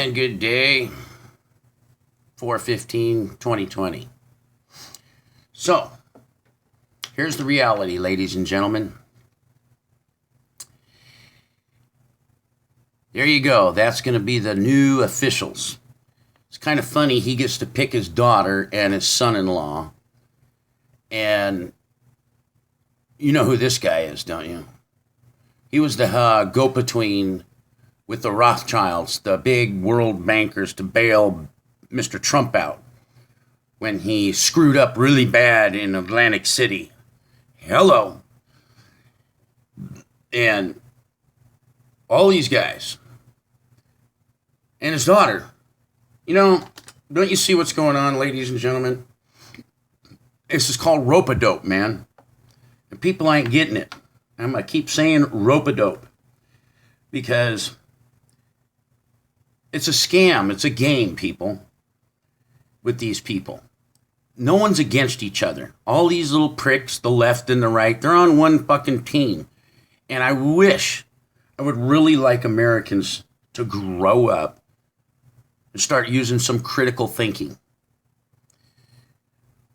And good day, 4/15/2020. So, here's the reality, ladies and gentlemen. There you go. That's going to be the new officials. It's kind of funny. He gets to pick his daughter and his son-in-law. And you know who this guy is, don't you? He was the go-between with the Rothschilds, the big world bankers, to bail Mr. Trump out when he screwed up really bad in Atlantic City. Hello. And all these guys. And his daughter. You know, don't you see what's going on, ladies and gentlemen? This is called rope-a-dope, man. And people ain't getting it. I'm going to keep saying rope-a-dope. Because it's a scam. It's a game, people. With these people. No one's against each other. All these little pricks, the left and the right, they're on one fucking team. And I would really like Americans to grow up and start using some critical thinking.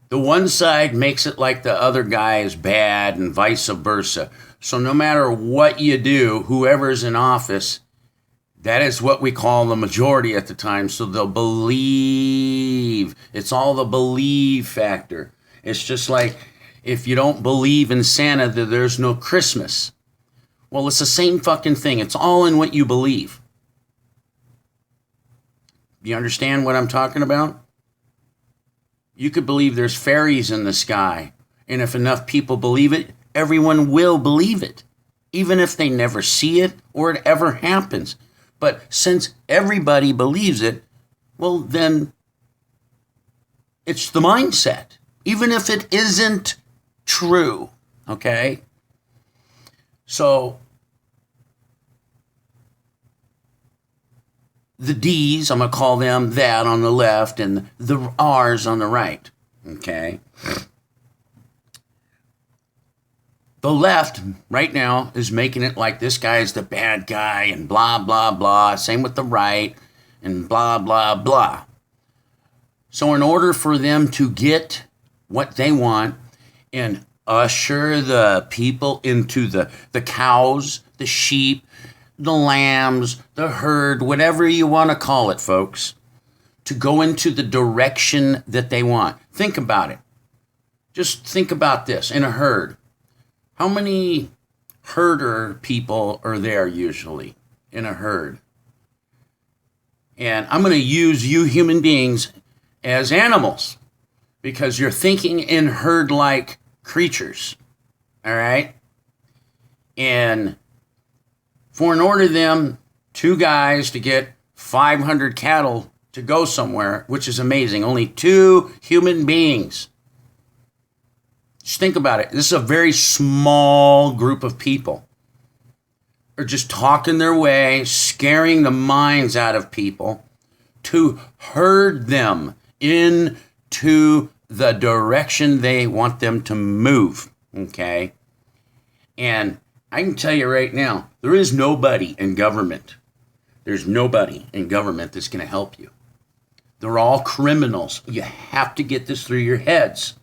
The one side makes it like the other guy is bad and vice versa. So no matter what you do, whoever's in office, that is what we call the majority at the time. So they'll believe. It's all the believe factor. It's just like if you don't believe in Santa, that there's no Christmas. Well, it's the same fucking thing. It's all in what you believe. You understand what I'm talking about? You could believe there's fairies in the sky. And if enough people believe it, everyone will believe it. Even if they never see it or it ever happens. But since everybody believes it, well, then it's the mindset. Even if it isn't true. Okay? So the D's, I'm going to call them that on the left, and the R's on the right. Okay? The left, right now, is making it like this guy is the bad guy and blah, blah, blah. Same with the right and blah, blah, blah. So in order for them to get what they want and usher the people into the cows, the sheep, the lambs, the herd, whatever you want to call it, folks, to go into the direction that they want. Think about it. Just think about this. In a herd, how many herder people are there usually in a herd? And I'm going to use you human beings as animals because you're thinking in herd-like creatures. All right? And in order them, two guys to get 500 cattle to go somewhere, which is amazing. Only two human beings. Just think about it. This is a very small group of people. Are just talking their way, scaring the minds out of people to herd them into the direction they want them to move. Okay? And I can tell you right now, there is nobody in government. There's nobody in government that's going to help you. They're all criminals. You have to get this through your heads.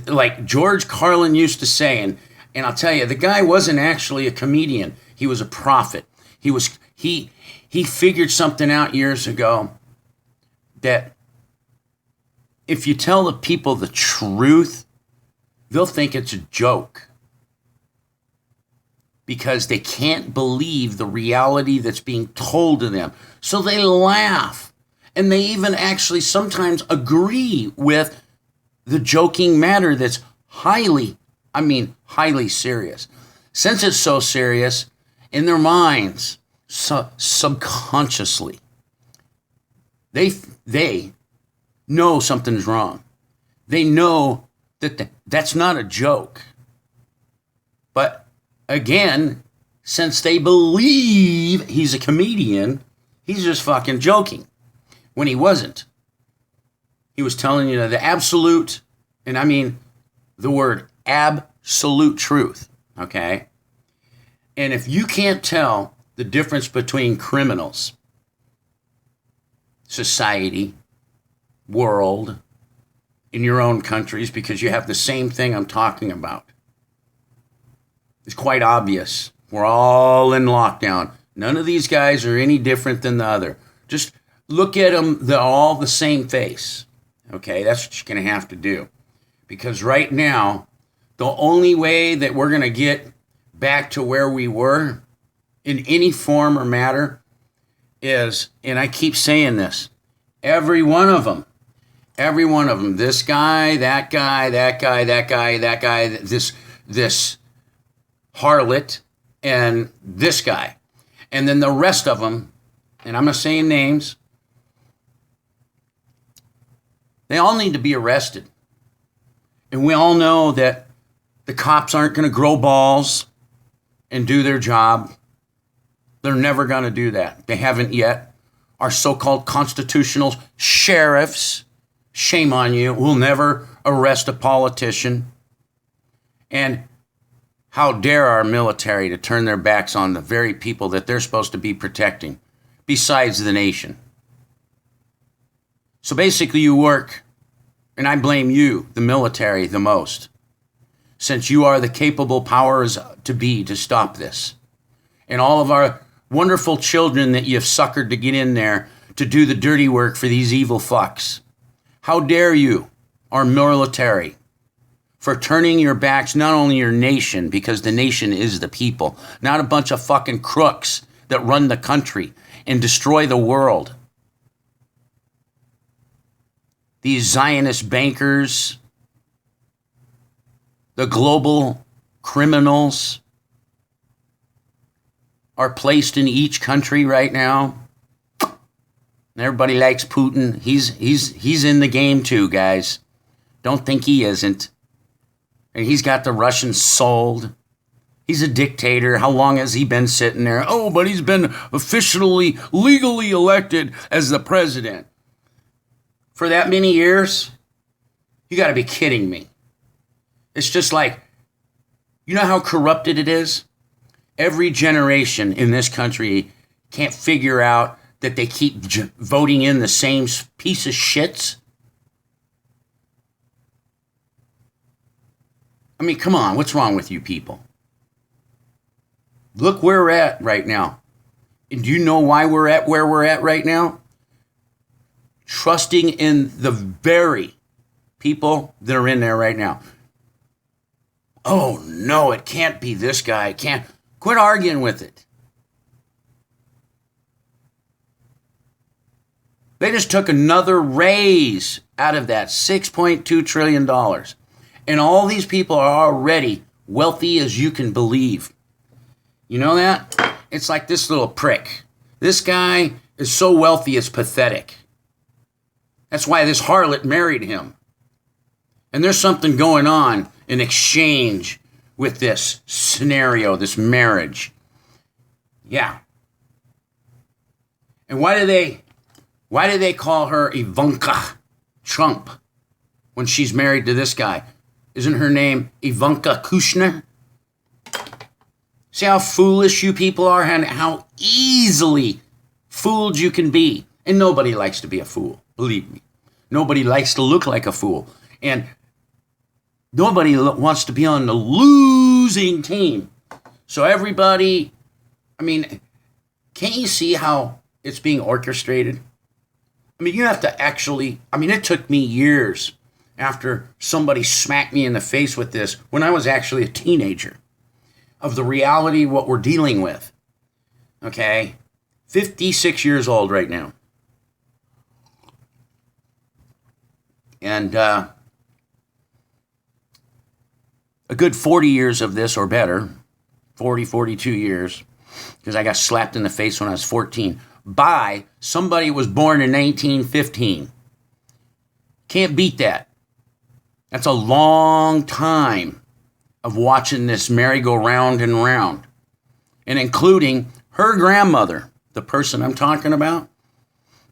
Like George Carlin used to say, and I'll tell you, the guy wasn't actually a comedian. He was a prophet. He figured something out years ago that if you tell the people the truth, they'll think it's a joke. Because they can't believe the reality that's being told to them. So they laugh. And they even actually sometimes agree with the joking matter that's highly serious. Since it's so serious, in their minds, subconsciously, they know something's wrong. They know that that's not a joke. But again, since they believe he's a comedian, he's just fucking joking. When he wasn't. He was telling you the absolute, and I mean the word absolute truth, okay? And if you can't tell the the difference between criminals, society, world, in your own countries, because you have the same thing I'm talking about. It's quite obvious. We're all in lockdown. None of these guys are any different than the other. Just look at them, they're all the same face. Okay, that's what you're going to have to do. Because right now, the only way that we're going to get back to where we were in any form or matter is, and I keep saying this, every one of them, this guy, that guy, that guy, that guy, that guy, this harlot, and this guy. And then the rest of them, and I'm not saying names, they all need to be arrested. And we all know that the cops aren't going to grow balls and do their job. They're never going to do that. They haven't yet. Our so-called constitutional sheriffs, shame on you, will never arrest a politician. And how dare our military to turn their backs on the very people that they're supposed to be protecting, besides the nation. So basically you work, and I blame you, the military, the most, since you are the capable powers to be to stop this. And all of our wonderful children that you've suckered to get in there to do the dirty work for these evil fucks. How dare you, our military, for turning your backs, not only your nation, because the nation is the people, not a bunch of fucking crooks that run the country and destroy the world. These Zionist bankers, the global criminals are placed in each country right now. Everybody likes Putin. He's in the game too, guys. Don't think he isn't. And he's got the Russians sold. He's a dictator. How long has he been sitting there? Oh, but he's been officially, legally elected as the president. For that many years? You got to be kidding me. It's just like, you know how corrupted it is? Every generation in this country can't figure out that they keep voting in the same piece of shits. I mean, come on, what's wrong with you people? Look where we're at right now. And do you know why we're at where we're at right now? Trusting in the very people that are in there right now. Oh, no, it can't be this guy. It can't. Quit arguing with it. They just took another raise out of that $6.2 trillion. And all these people are already wealthy as you can believe. You know that? It's like this little prick. This guy is so wealthy, it's pathetic. That's why this harlot married him. And there's something going on in exchange with this scenario, this marriage. Yeah. And why do they call her Ivanka Trump when she's married to this guy? Isn't her name Ivanka Kushner? See how foolish you people are and how easily fooled you can be. And nobody likes to be a fool, believe me. Nobody likes to look like a fool. And nobody wants to be on the losing team. So everybody, I mean, can't you see how it's being orchestrated? I mean, you have to actually, it took me years after somebody smacked me in the face with this when I was actually a teenager of the reality of what we're dealing with. Okay? 56 years old right now. And a good 40 years of this or better, 40, 42 years, because I got slapped in the face when I was 14, by somebody who was born in 1915. Can't beat that. That's a long time of watching this merry-go-round and round. And including her grandmother, the person I'm talking about,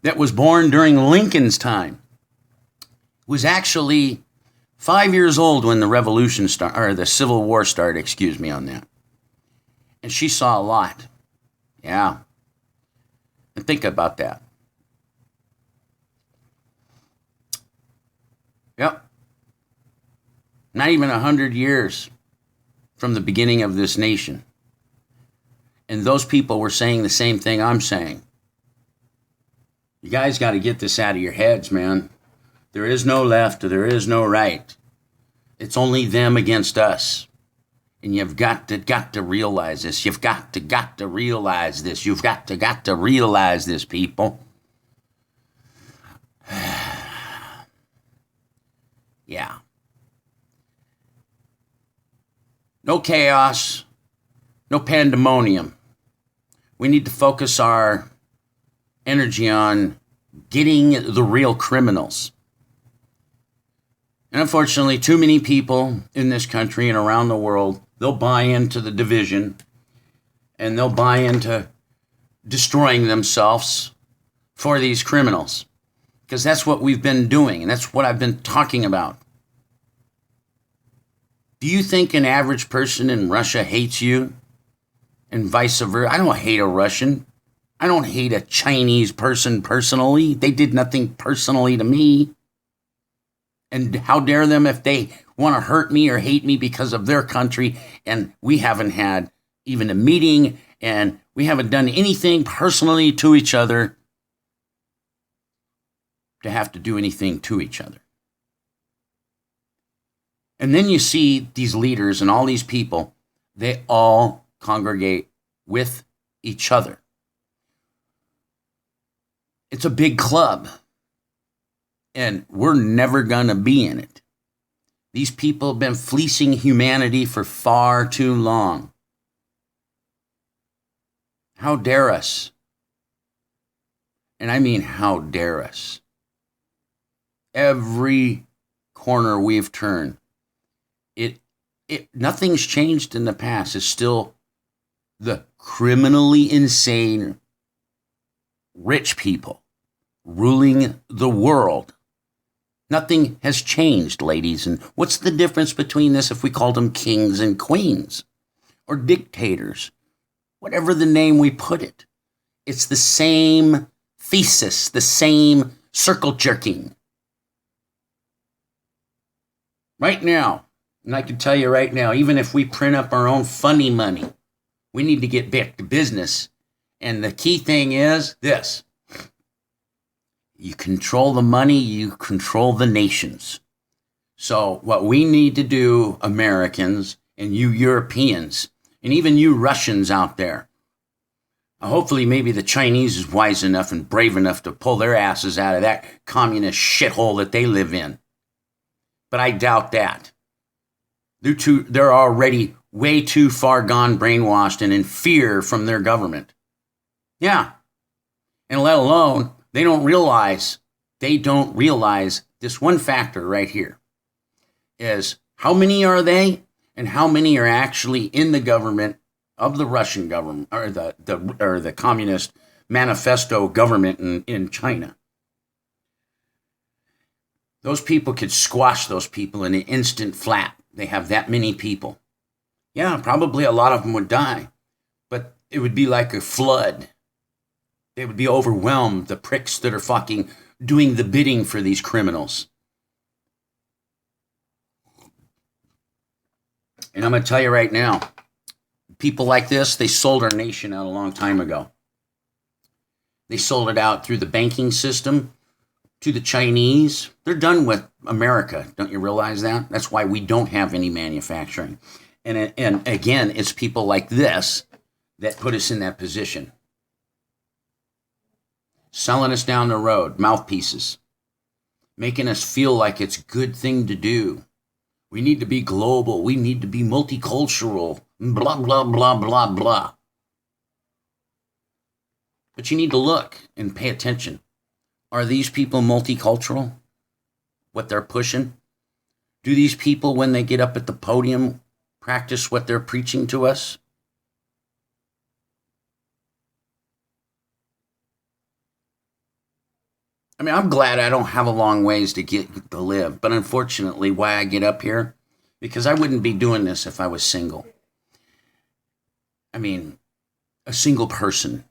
that was born during Lincoln's time, was actually 5 years old when the revolution started, or the Civil War started, excuse me on that. And she saw a lot. Yeah. And think about that. Yep. Not even 100 years from the beginning of this nation. And those people were saying the same thing I'm saying. You guys got to get this out of your heads, man. There is no left or there is no right. It's only them against us. And you've got to realize this. You've got to realize this. You've got to realize this, people. Yeah. No chaos. No pandemonium. We need to focus our energy on getting the real criminals. And unfortunately, too many people in this country and around the world, they'll buy into the division and they'll buy into destroying themselves for these criminals. Because that's what we've been doing, and that's what I've been talking about. Do you think an average person in Russia hates you? And vice versa? I don't hate a Russian. I don't hate a Chinese person personally. They did nothing personally to me. And how dare them if they want to hurt me or hate me because of their country, and we haven't had even a meeting, and we haven't done anything personally to each other to have to do anything to each other. And then you see these leaders and all these people, they all congregate with each other. It's a big club, and we're never going to be in it. These people have been fleecing humanity for far too long. How dare us? And I mean, how dare us? Every corner we've turned, nothing's changed in the past. It's still the criminally insane rich people ruling the world. Nothing has changed, ladies. And what's the difference between this if we called them kings and queens or dictators? Whatever the name we put it. It's the same thesis, the same circle jerking. Right now, and I can tell you right now, even if we print up our own funny money, we need to get back to business. And the key thing is this. You control the money, you control the nations. So what we need to do, Americans, and you Europeans, and even you Russians out there, hopefully maybe the Chinese is wise enough and brave enough to pull their asses out of that communist shithole that they live in. But I doubt that. They're already way too far gone, brainwashed, and in fear from their government. Yeah. And let alone, they don't realize this one factor right here is how many are they and how many are actually in the government of the Russian government or the Communist Manifesto government in China. Those people could squash those people in an instant flat. They have that many people. Yeah, probably a lot of them would die, but it would be like a flood. They would be overwhelmed, the pricks that are fucking doing the bidding for these criminals. And I'm going to tell you right now, people like this, they sold our nation out a long time ago. They sold it out through the banking system to the Chinese. They're done with America. Don't you realize that? That's why we don't have any manufacturing. And again, it's people like this that put us in that position. Selling us down the road, mouthpieces. Making us feel like it's a good thing to do. We need to be global. We need to be multicultural. Blah, blah, blah, blah, blah. But you need to look and pay attention. Are these people multicultural? What they're pushing? Do these people, when they get up at the podium, practice what they're preaching to us? I mean, I'm glad I don't have a long ways to live, but unfortunately, why I get up here? Because I wouldn't be doing this if I was single. I mean, a single person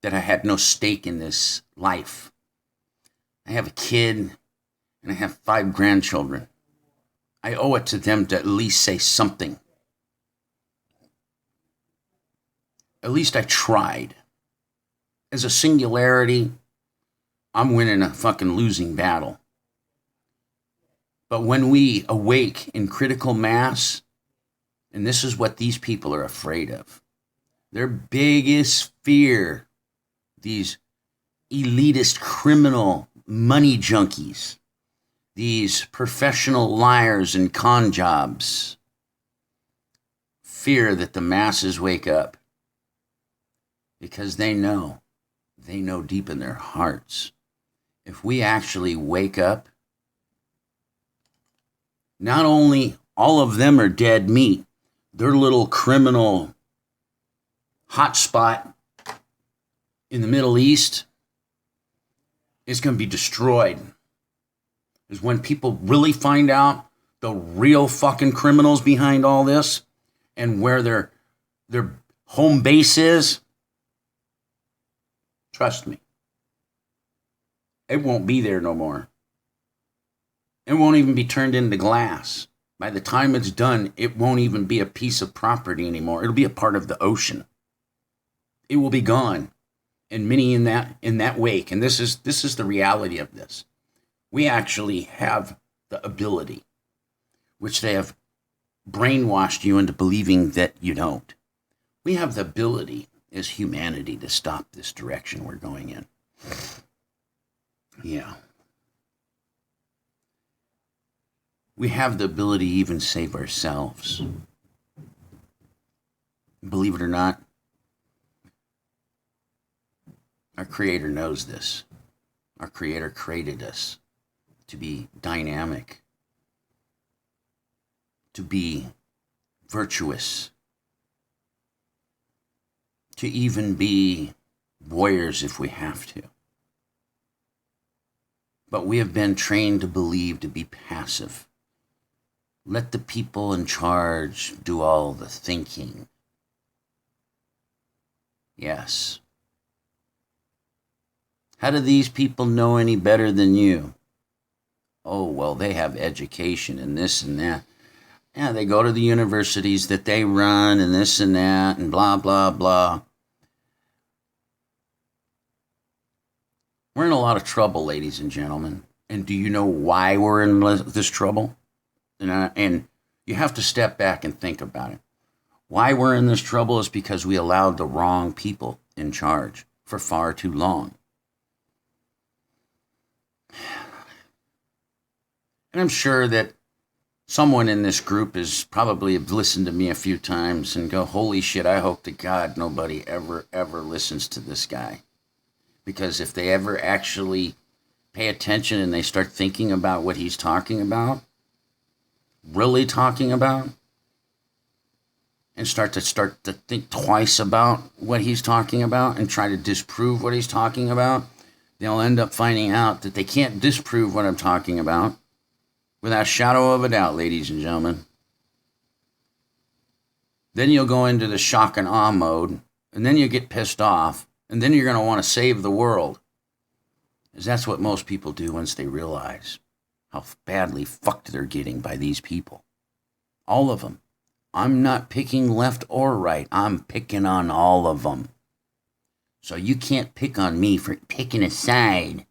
that I had no stake in this life. I have a kid and I have 5 grandchildren. I owe it to them to at least say something. At least I tried. As a singularity, I'm winning a fucking losing battle. But when we awake in critical mass, and this is what these people are afraid of, their biggest fear, these elitist criminal money junkies, these professional liars and con jobs, fear that the masses wake up because they know deep in their hearts, if we actually wake up, not only all of them are dead meat, their little criminal hotspot in the Middle East is going to be destroyed. Is when people really find out the real fucking criminals behind all this and where their home base is. Trust me, it won't be there no more. It won't even be turned into glass. By the time it's done, it won't even be a piece of property anymore. It'll be a part of the ocean. It will be gone. And many in that wake, and this is the reality of this. We actually have the ability, which they have brainwashed you into believing that you don't. We have the ability as humanity to stop this direction we're going in. Yeah. We have the ability to even save ourselves. Believe it or not, our Creator knows this. Our Creator created us to be dynamic, to be virtuous, to even be warriors if we have to. But we have been trained to believe to be passive. Let the people in charge do all the thinking. Yes. How do these people know any better than you? Oh, well, they have education and this and that. Yeah, they go to the universities that they run and this and that and blah, blah, blah. We're in a lot of trouble, ladies and gentlemen. And do you know why we're in this trouble? And you have to step back and think about it. Why we're in this trouble is because we allowed the wrong people in charge for far too long. And I'm sure that someone in this group has probably listened to me a few times and go, holy shit, I hope to God nobody ever listens to this guy. Because if they ever actually pay attention and they start thinking about what he's talking about, really talking about, and start to think twice about what he's talking about and try to disprove what he's talking about, they'll end up finding out that they can't disprove what I'm talking about without a shadow of a doubt, ladies and gentlemen. Then you'll go into the shock and awe mode, and then you get pissed off, and then you're going to want to save the world. Because that's what most people do once they realize how badly fucked they're getting by these people. All of them. I'm not picking left or right. I'm picking on all of them. So you can't pick on me for picking a side.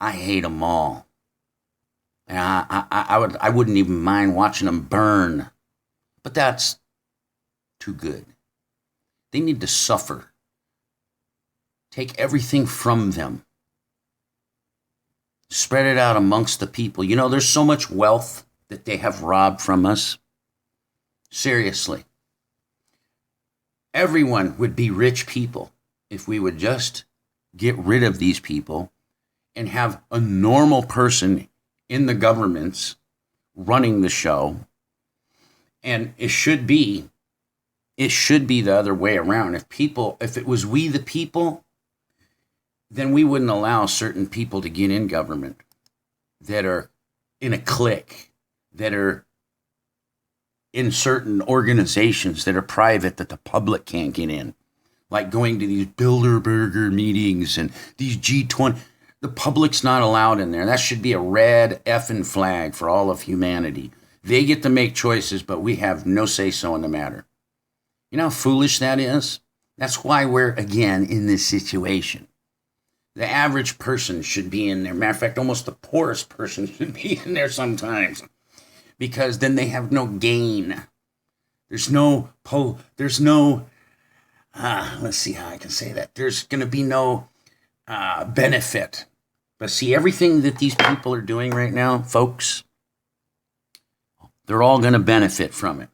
I hate them all. And I wouldn't even mind watching them burn. But that's too good. They need to suffer. Take everything from them. Spread it out amongst the people. You know, there's so much wealth that they have robbed from us. Seriously. Everyone would be rich people if we would just get rid of these people and have a normal person in the governments running the show. And it should be the other way around. If it was we the people, then we wouldn't allow certain people to get in government that are in a clique, that are in certain organizations that are private that the public can't get in, like going to these Bilderberger meetings and these G20. The public's not allowed in there. That should be a red effing flag for all of humanity. They get to make choices, but we have no say-so in the matter. You know how foolish that is? That's why we're, again, in this situation. The average person should be in there. Matter of fact, almost the poorest person should be in there sometimes. Because then they have no gain. There's no, let's see how I can say that. There's going to be no benefit. But see, everything that these people are doing right now, folks, they're all going to benefit from it.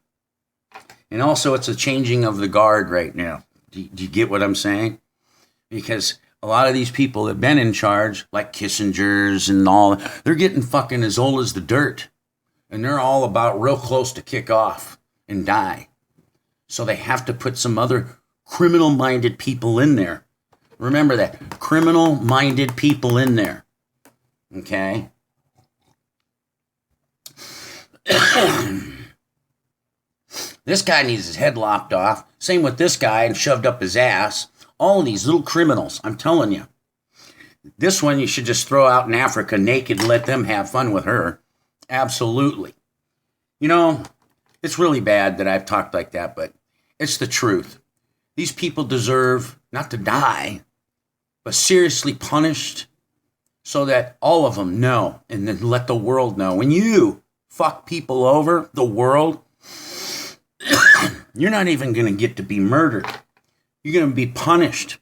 And also, it's a changing of the guard right now. Do you get what I'm saying? Because a lot of these people that have been in charge, like Kissinger's and all, they're getting fucking as old as the dirt. And they're all about real close to kick off and die. So they have to put some other criminal-minded people in there. Remember that. Criminal-minded people in there. Okay? This guy needs his head lopped off. Same with this guy and shoved up his ass. All of these little criminals, I'm telling you. This one you should just throw out in Africa naked and let them have fun with her. Absolutely. You know, it's really bad that I've talked like that, but it's the truth. These people deserve not to die, but seriously punished so that all of them know and then let the world know. When you fuck people over, the world, you're not even going to get to be murdered. You're going to be punished.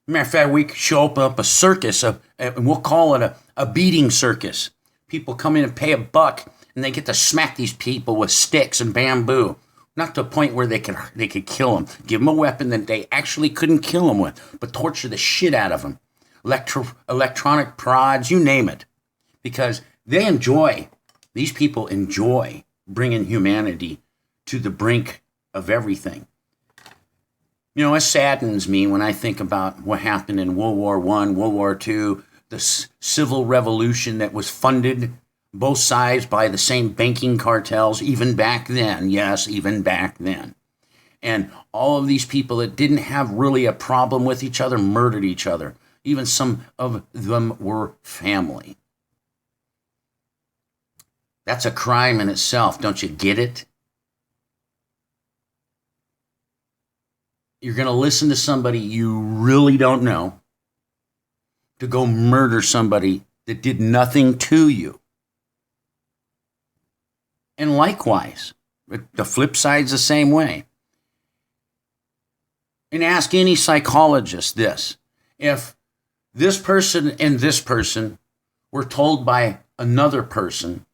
Matter of fact, we could show up a circus, and we'll call it a beating circus. People come in and pay $1, and they get to smack these people with sticks and bamboo. Not to a point where they could kill them. Give them a weapon that they actually couldn't kill them with, but torture the shit out of them. Electronic prods, you name it. Because these people enjoy bringing humanity to the brink of everything. You know, it saddens me when I think about what happened in World War I, World War II, the civil revolution that was funded both sides by the same banking cartels, even back then. Yes, even back then. And all of these people that didn't have really a problem with each other murdered each other. Even some of them were family. That's a crime in itself. Don't you get it? You're going to listen to somebody you really don't know to go murder somebody that did nothing to you. And likewise, the flip side's the same way. And ask any psychologist this. If this person and this person were told by another person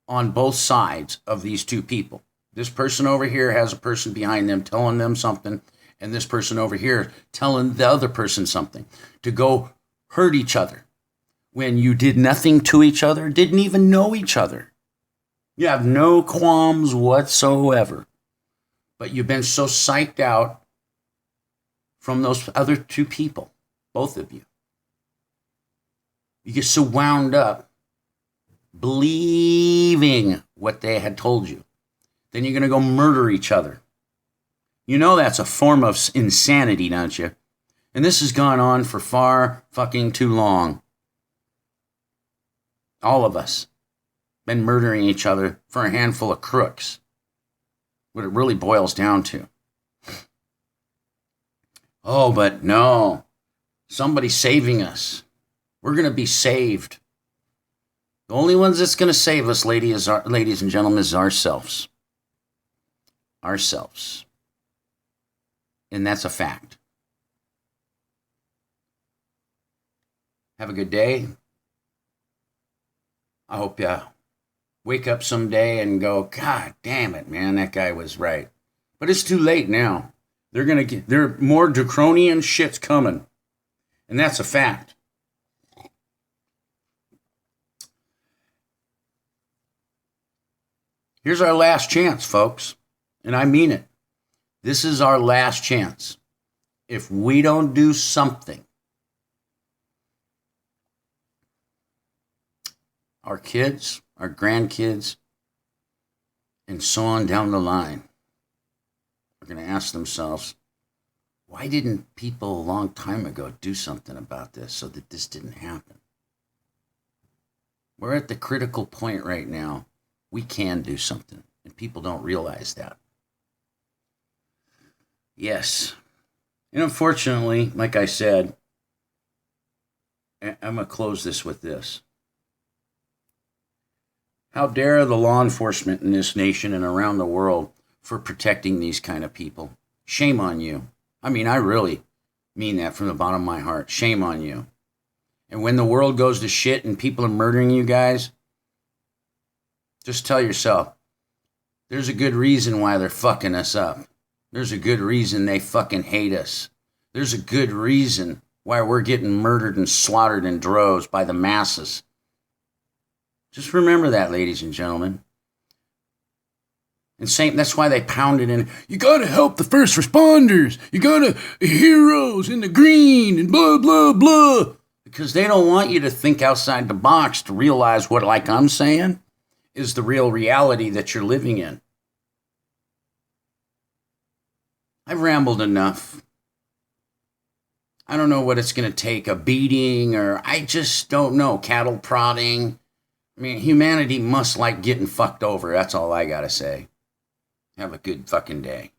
on both sides of these two people. This person over here has a person behind them telling them something, and this person over here telling the other person something, to go hurt each other when you did nothing to each other, didn't even know each other. You have no qualms whatsoever, but you've been so psyched out from those other two people, both of you. You get so wound up believing what they had told you. Then you're going to go murder each other. You know that's a form of insanity, don't you? And this has gone on for far fucking too long. All of us been murdering each other for a handful of crooks. What it really boils down to. Oh, but no. Somebody's saving us. We're going to be saved. The only ones that's going to save us, ladies and gentlemen, is ourselves. Ourselves. And that's a fact. Have a good day. I hope you wake up someday and go, God damn it, man, that guy was right. But it's too late now. There more draconian shit's coming. And that's a fact. Here's our last chance, folks. And I mean it. This is our last chance. If we don't do something, our kids, our grandkids, and so on down the line are going to ask themselves, why didn't people a long time ago do something about this so that this didn't happen? We're at the critical point right now. We can do something, and people don't realize that. Yes. And unfortunately, like I said, I'm going to close this with this. How dare the law enforcement in this nation and around the world for protecting these kind of people? Shame on you. I mean, I really mean that from the bottom of my heart. Shame on you. And when the world goes to shit and people are murdering you guys, just tell yourself, there's a good reason why they're fucking us up. There's a good reason they fucking hate us. There's a good reason why we're getting murdered and slaughtered in droves by the masses. Just remember that, ladies and gentlemen. And that's why they pounded in, you gotta help the first responders. You gotta, heroes in the green and blah, blah, blah. Because they don't want you to think outside the box to realize what, like I'm saying, is the real reality that you're living in. I've rambled enough. I don't know what it's going to take, a beating, or I just don't know, cattle prodding. I mean, humanity must like getting fucked over. That's all I got to say. Have a good fucking day.